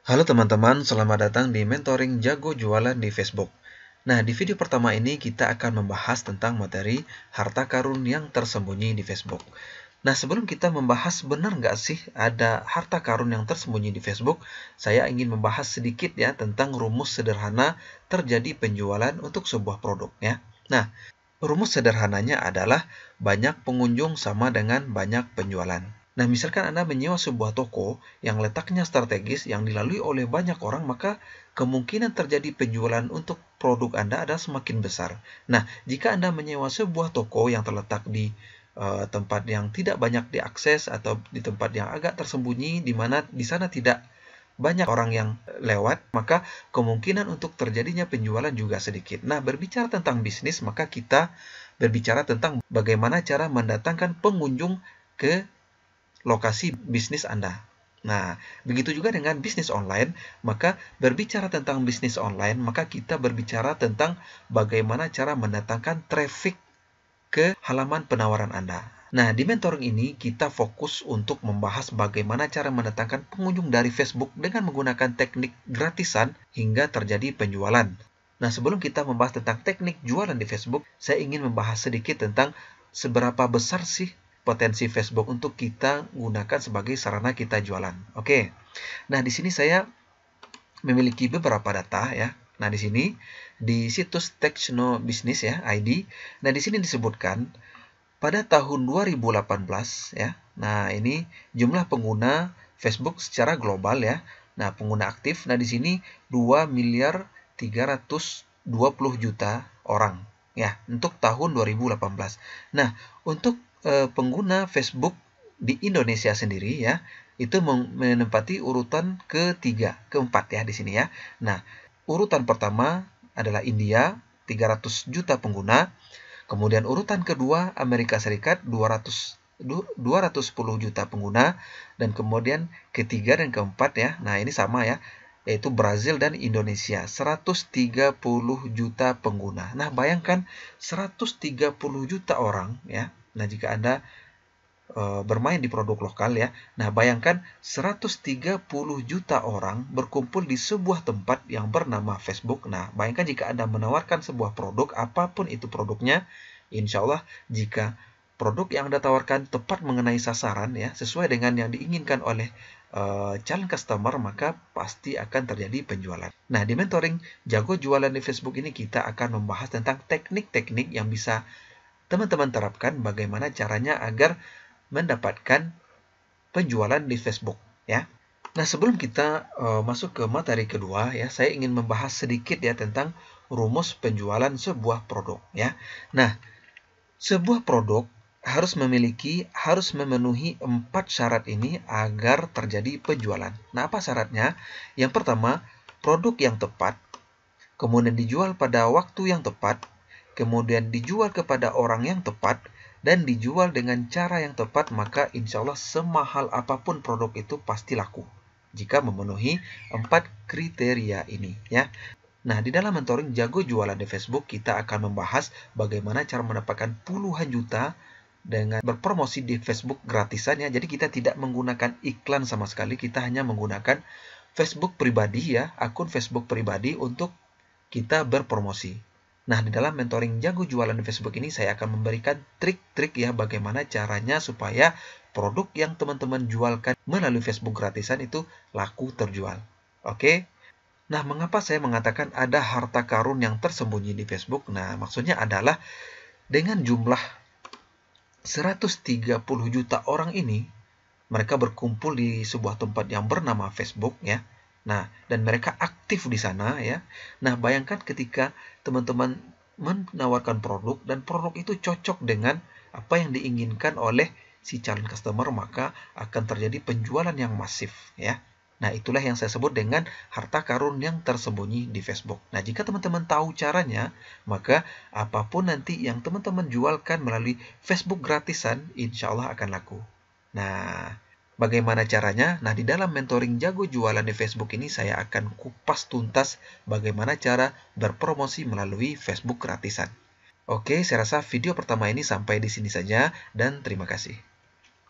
Halo teman-teman, selamat datang di Mentoring Jago Jualan di Facebook. Nah, di video pertama ini kita akan membahas tentang materi harta karun yang tersembunyi di Facebook. Nah, sebelum kita membahas benar nggak sih ada harta karun yang tersembunyi di Facebook, saya ingin membahas sedikit ya tentang rumus sederhana terjadi penjualan untuk sebuah produk ya. Nah, rumus sederhananya adalah banyak pengunjung sama dengan banyak penjualan. Nah, misalkan Anda menyewa sebuah toko yang letaknya strategis yang dilalui oleh banyak orang, maka kemungkinan terjadi penjualan untuk produk Anda adalah semakin besar. Nah, jika Anda menyewa sebuah toko yang terletak di tempat yang tidak banyak diakses atau di tempat yang agak tersembunyi, di mana di sana tidak banyak orang yang lewat, maka kemungkinan untuk terjadinya penjualan juga sedikit. Nah, berbicara tentang bisnis, maka kita berbicara tentang bagaimana cara mendatangkan pengunjung ke lokasi bisnis Anda. Nah, begitu juga dengan bisnis online, maka berbicara tentang bisnis online, maka kita berbicara tentang bagaimana cara mendatangkan traffic ke halaman penawaran Anda. Nah, di mentoring ini kita fokus untuk membahas bagaimana cara mendatangkan pengunjung dari Facebook dengan menggunakan teknik gratisan hingga terjadi penjualan. Nah, sebelum kita membahas tentang teknik jualan di Facebook, saya ingin membahas sedikit tentang seberapa besar sih potensi Facebook untuk kita gunakan sebagai sarana kita jualan. Oke. Nah, di sini saya memiliki beberapa data ya. Nah, di sini di situs Techno Business ya, ID. Nah, di sini disebutkan pada tahun 2018 ya. Nah, ini jumlah pengguna Facebook secara global ya. Nah, pengguna aktif. Nah, di sini 2 miliar 320 juta orang ya untuk tahun 2018. Nah, untuk pengguna Facebook di Indonesia sendiri ya, itu menempati urutan keempat ya di sini ya. Nah, urutan pertama adalah India, 300 juta pengguna. Kemudian urutan kedua Amerika Serikat 210 juta pengguna, dan kemudian ketiga dan keempat ya. Nah, ini sama ya, yaitu Brazil dan Indonesia 130 juta pengguna. Nah, bayangkan 130 juta orang ya. Nah, jika Anda bermain di produk lokal ya. Nah, bayangkan 130 juta orang berkumpul di sebuah tempat yang bernama Facebook. Nah, bayangkan jika Anda menawarkan sebuah produk, apapun itu produknya, insya Allah jika produk yang Anda tawarkan tepat mengenai sasaran ya, sesuai dengan yang diinginkan oleh calon customer, maka pasti akan terjadi penjualan. Nah, di mentoring Jago Jualan di Facebook ini kita akan membahas tentang teknik-teknik yang bisa teman-teman terapkan bagaimana caranya agar mendapatkan penjualan di Facebook ya. Nah, sebelum kita masuk ke materi kedua ya, saya ingin membahas sedikit ya tentang rumus penjualan sebuah produk ya. Nah, sebuah produk harus memenuhi 4 syarat ini agar terjadi penjualan. Nah, apa syaratnya? Yang pertama, produk yang tepat, kemudian dijual pada waktu yang tepat, kemudian dijual kepada orang yang tepat, dan dijual dengan cara yang tepat, maka insya Allah semahal apapun produk itu pasti laku jika memenuhi 4 kriteria ini ya. Nah, di dalam mentoring Jago Jualan di Facebook, kita akan membahas bagaimana cara mendapatkan puluhan juta dengan berpromosi di Facebook gratisan ya. Jadi kita tidak menggunakan iklan sama sekali, kita hanya menggunakan Facebook pribadi ya, akun Facebook pribadi untuk kita berpromosi. Nah, di dalam mentoring Jago Jualan di Facebook ini saya akan memberikan trik-trik ya bagaimana caranya supaya produk yang teman-teman jualkan melalui Facebook gratisan itu laku terjual. Oke? Nah, mengapa saya mengatakan ada harta karun yang tersembunyi di Facebook? Nah, maksudnya adalah dengan jumlah 130 juta orang ini, mereka berkumpul di sebuah tempat yang bernama Facebook ya. Nah, dan mereka aktif di sana ya. Nah, bayangkan ketika teman-teman menawarkan produk dan produk itu cocok dengan apa yang diinginkan oleh si calon customer, maka akan terjadi penjualan yang masif ya. Nah, itulah yang saya sebut dengan harta karun yang tersembunyi di Facebook. Nah, jika teman-teman tahu caranya, maka apapun nanti yang teman-teman jualkan melalui Facebook gratisan, insya Allah akan laku. Nah, bagaimana caranya? Nah, di dalam mentoring Jago Jualan di Facebook ini saya akan kupas tuntas bagaimana cara berpromosi melalui Facebook gratisan. Oke, saya rasa video pertama ini sampai di sini saja dan terima kasih.